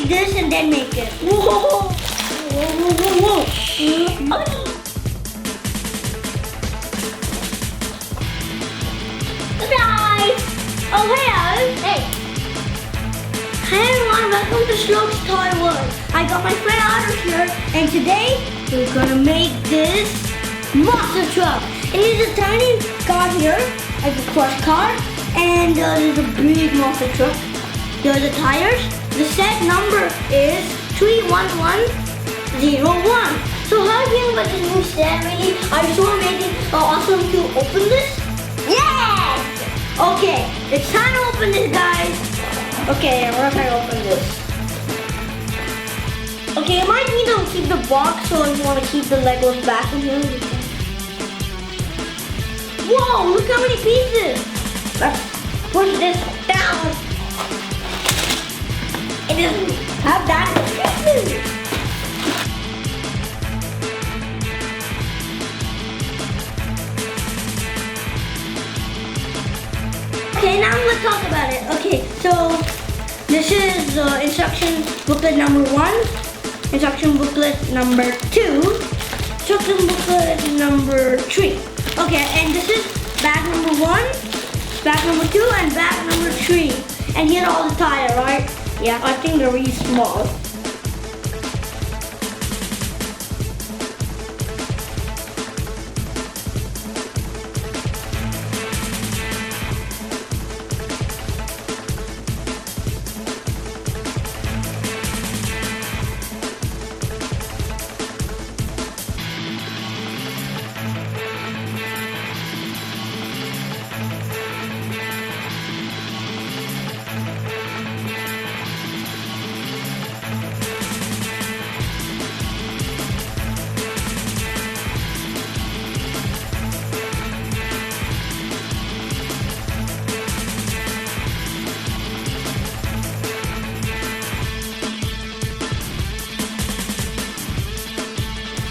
make this and then make it. Whoa! Whoa! Surprise! Oh, hey, Aarush. Hey. Hey everyone, welcome to Shloks Toy World. I got my friend Aarush here, and today we're gonna make this monster truck. And there's a tiny car here, like a crush car, and there's a big monster truck. There are the tires. The set number is 31101. So how are you feeling about this new set? Really? Are you so amazing, awesome to open this? Yes! Okay, it's time to open this, guys. Okay, I'm gonna try to open this. Okay, you might need to keep the box, so if you want to keep the Legos back in here, you can. Whoa, look how many pieces! Let's push this down. It doesn't have that many pieces. Okay, now I'm going to talk about it. Okay, so this is instruction booklet number 1, instruction booklet number 2, instruction booklet number 3. Okay, and this is bag number 1, bag number 2, and bag number 3. And here are all the tires, right? Yeah, I think they're really small.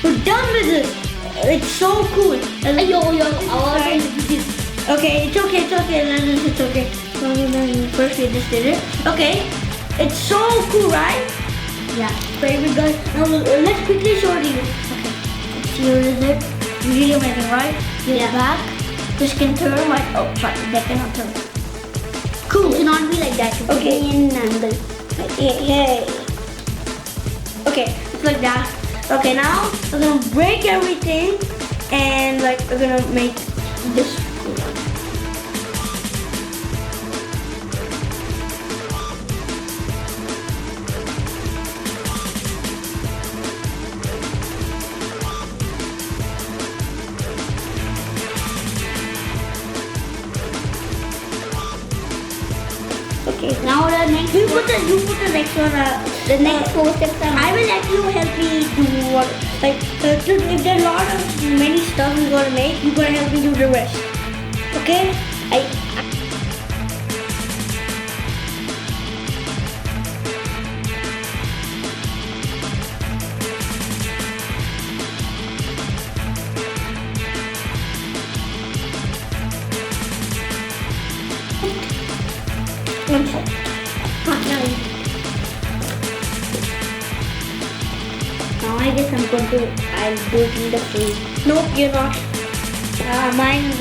We're done with this. It's so cool. Yo, Okay, it's okay. It's okay. First we just did it. Okay, it's so cool, right? Yeah. Very good. Now let's quickly show it to you. Okay, here is it. Really amazing, right? Here's the back. This can turn like, oh, sorry, that cannot turn. Cool. It cannot be like that. Okay. In angle. Hey. Okay, it's like that. Okay, now we're gonna break everything and like we're gonna make this. Okay, Now the next you put the next one. the next 4 steps are I will let you help me do what, like, if there are a lot of many stuff you're gonna make, you're gonna help me do the rest. Okay? I'm sorry. Now I guess I'll do it in the free. Nope, you're not. Mine is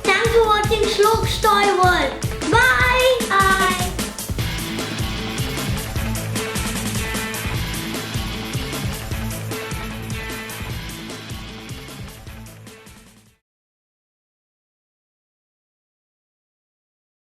Thanks for watching Shloks Toy World.